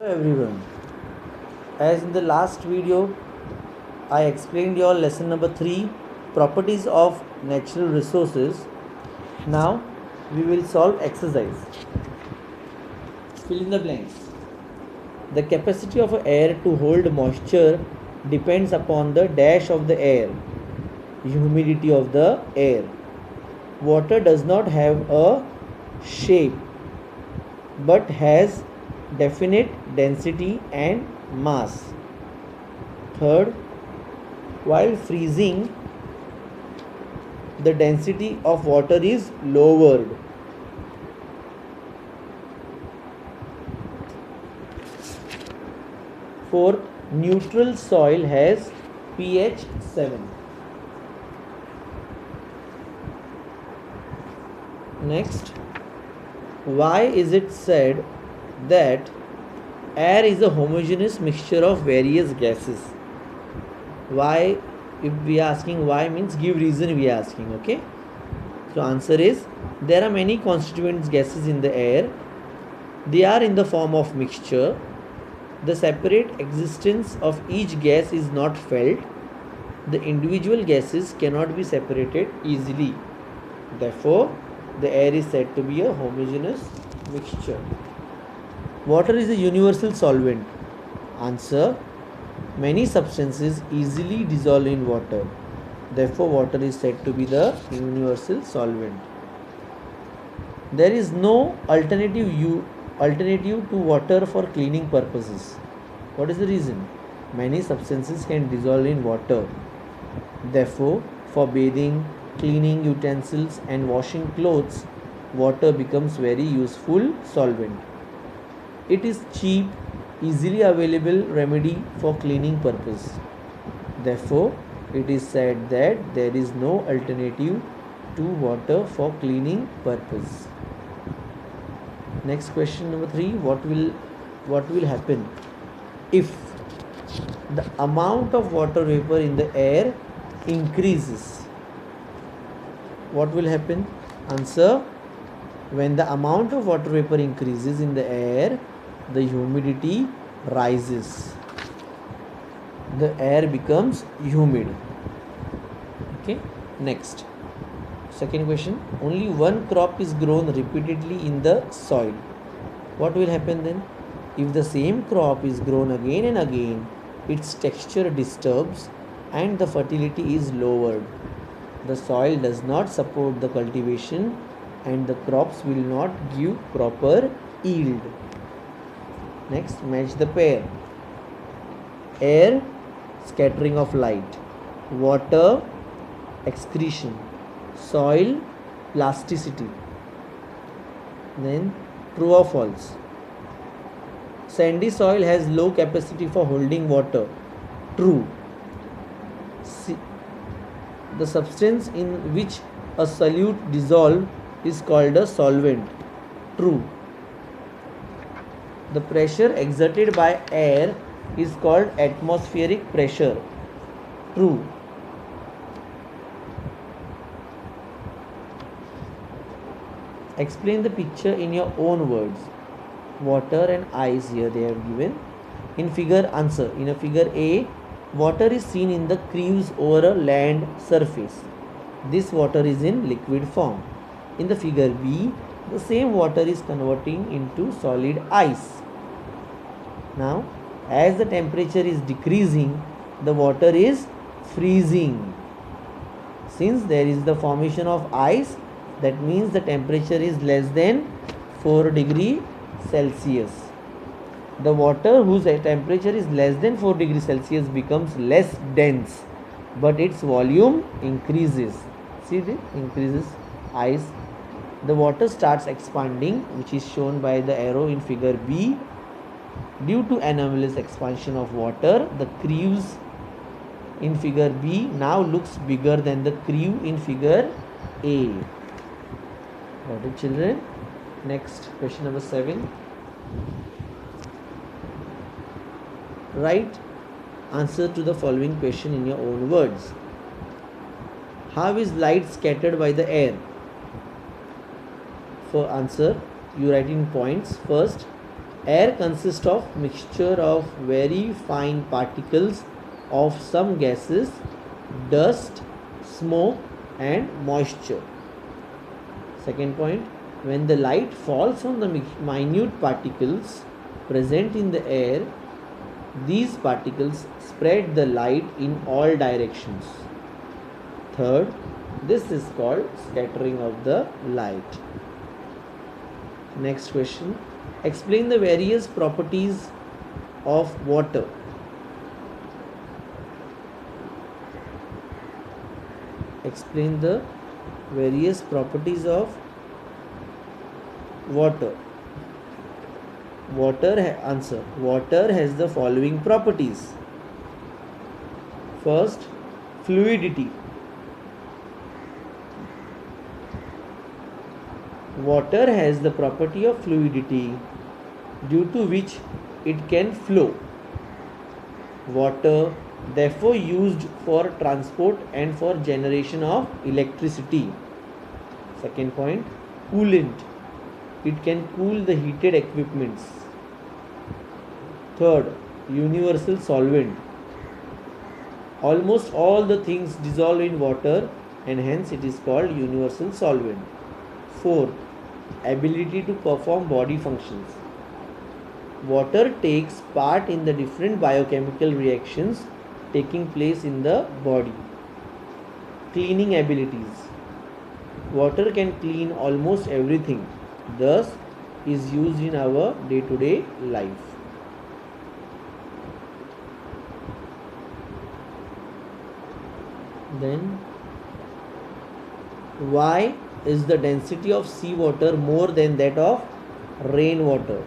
Everyone, as in the last video I explained your lesson number 3, properties of natural resources. Now we will solve exercise. Fill in the blanks. The capacity of air to hold moisture depends upon the dash of the air, humidity of the air. Water does not have a shape but has definite density and mass. Third, while freezing, the density of water is lowered. Fourth, neutral soil has pH 7. Next, why is it said that air is a homogeneous mixture of various gases? Why, if we are asking why, means give reason we are asking, okay? So answer is, there are many constituent gases in the air. They are in the form of mixture. The separate existence of each gas is not felt. The individual gases cannot be separated easily. Therefore, the air is said to be a homogeneous mixture. Water is a universal solvent. Answer, many substances easily dissolve in water. Therefore, water is said to be the universal solvent. There is no alternative to water for cleaning purposes. What is the reason? Many substances can dissolve in water. Therefore, for bathing, cleaning utensils and washing clothes, water becomes very useful solvent. It is cheap, easily available remedy for cleaning purpose. Therefore, it is said that there is no alternative to water for cleaning purpose. Next question number 3, what will happen if the amount of water vapor in the air increases? What will happen? Answer, when the amount of water vapor increases in the air, the humidity rises. The air becomes humid. Okay, next. Second question, only one crop is grown repeatedly in the soil. What will happen then? If the same crop is grown again and again, its texture disturbs and the fertility is lowered. The soil does not support the cultivation and the crops will not give proper yield. Next, match the pair. Air, scattering of light. Water, excretion. Soil, plasticity. Then, true or false? Sandy soil has low capacity for holding water. True. The substance in which a solute dissolves is called a solvent. True. The pressure exerted by air is called atmospheric pressure. True. Explain the picture in your own words. Water and ice here they have given. In figure, answer. In a figure A, water is seen in the creuse over a land surface. This water is in liquid form. In the figure B, the same water is converting into solid ice. Now, as the temperature is decreasing, the water is freezing. Since there is the formation of ice, that means the temperature is less than 4 degrees Celsius. The water whose temperature is less than 4 degrees Celsius becomes less dense, but its volume increases. See, this increases ice. The water starts expanding, which is shown by the arrow in figure B. Due to anomalous expansion of water, the creuse in figure B now looks bigger than the creuse in figure A. Got it, children? Next, question number 7. Write answer to the following question in your own words. How is light scattered by the air? For answer, you write in points. First, Air consists of mixture of very fine particles of some gases, dust, smoke and moisture. Second point, when the light falls on the minute particles present in the air, these particles spread the light in all directions. Third, this is called scattering of the light. Next question, explain the various properties of water. Explain the various properties of water. Answer. Water has the following properties. First, fluidity. Water has the property of fluidity due to which it can flow. Water therefore used for transport and for generation of electricity. Second point, coolant. It can cool the heated equipments. Third, universal solvent. Almost all the things dissolve in water and hence it is called universal solvent. Fourth, ability to perform body functions. Water takes part in the different biochemical reactions taking place in the body. Cleaning abilities. Water can clean almost everything, thus is used in our day-to-day life. Then, why is the density of seawater more than that of rainwater?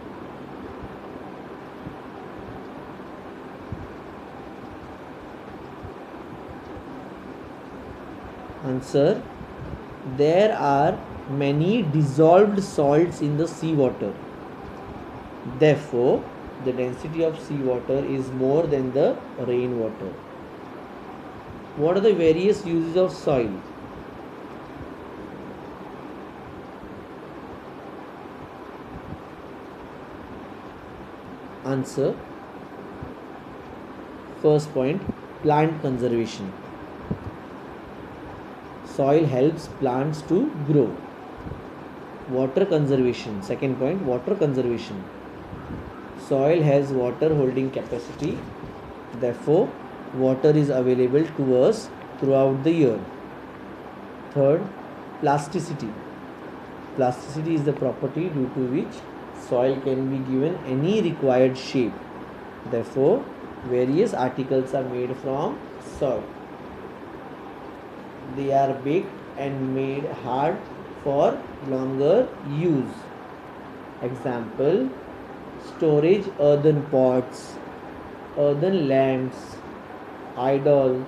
Answer, there are many dissolved salts in the seawater. Therefore, the density of seawater is more than the rainwater. What are the various uses of soil? Answer, first point, plant conservation. Soil helps plants to grow. Water conservation. Second point, water conservation. Soil has water holding capacity. Therefore, water is available to us throughout the year. Third, plasticity. Plasticity is the property due to which soil can be given any required shape. Therefore, various articles are made from soil. They are baked and made hard for longer use. Example, storage earthen pots, earthen lamps, idols,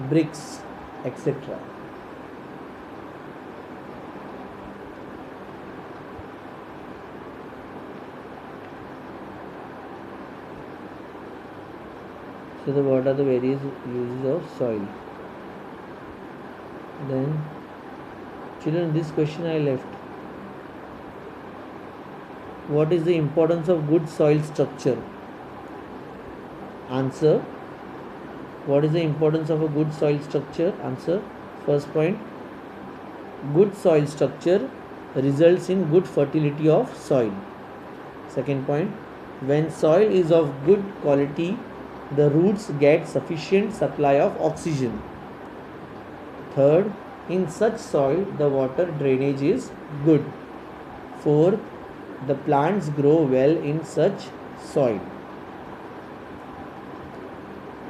bricks, etc. So, what are the various uses of soil? Then, children, this question I left. What is the importance of good soil structure? Answer, what is the importance of a good soil structure? Answer, first point, good soil structure results in good fertility of soil. Second point, when soil is of good quality, the roots get sufficient supply of oxygen. Third, in such soil, the water drainage is good. Fourth, the plants grow well in such soil.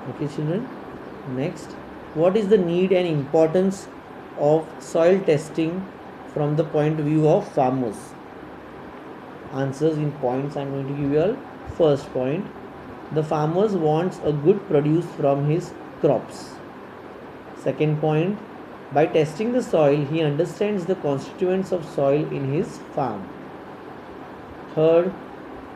Okay, children. Next, what is the need and importance of soil testing from the point of view of farmers? Answers in points I am going to give you all. First point, the farmers wants a good produce from his crops. Second point, by testing the soil, he understands the constituents of soil in his farm. Third,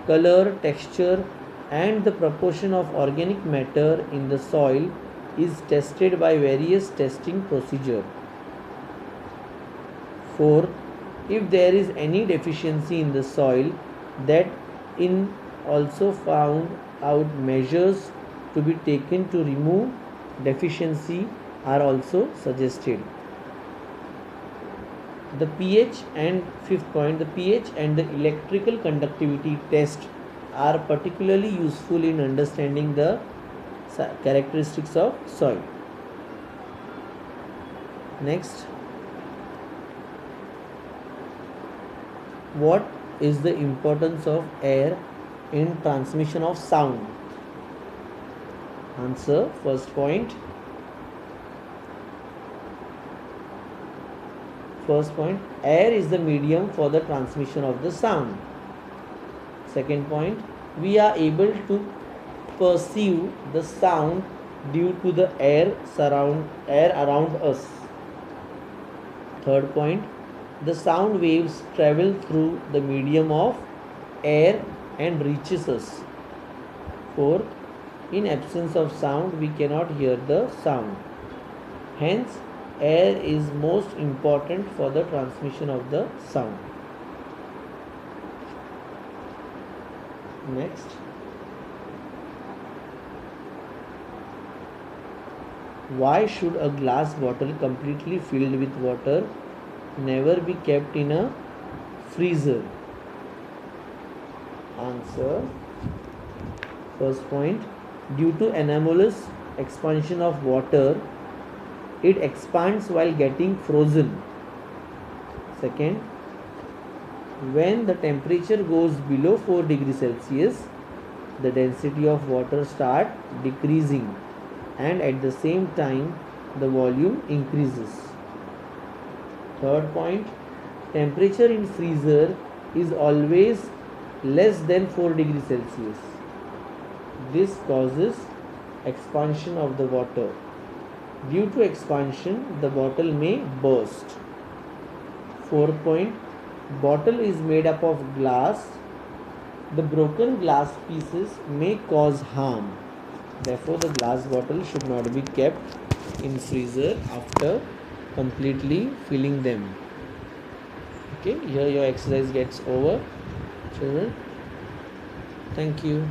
color, texture and the proportion of organic matter in the soil is tested by various testing procedure. Fourth, if there is any deficiency in the soil, that in also found out measures to be taken to remove deficiency are also suggested. The pH and fifth point, the pH and the electrical conductivity test are particularly useful in understanding the characteristics of soil. Next, what is the importance of air in transmission of sound? Answer, first point. First point, air is the medium for the transmission of the sound. Second point, we are able to perceive the sound due to the air around us. Third point, the sound waves travel through the medium of air and reaches us. Fourth, in absence of sound, we cannot hear the sound. Hence, air is most important for the transmission of the sound. Next, why should a glass bottle completely filled with water never be kept in a freezer? Answer, first point, due to anomalous expansion of water, it expands while getting frozen. Second, when the temperature goes below 4 degrees Celsius, the density of water starts decreasing and at the same time the volume increases. Third point, temperature in freezer is always less than 4 degrees Celsius. This causes expansion of the water. Due to expansion, the bottle may burst. Fourth point, bottle is made up of glass. The broken glass pieces may cause harm. Therefore, the glass bottle should not be kept in freezer after completely filling them. Okay, here your exercise gets over, children. Thank you.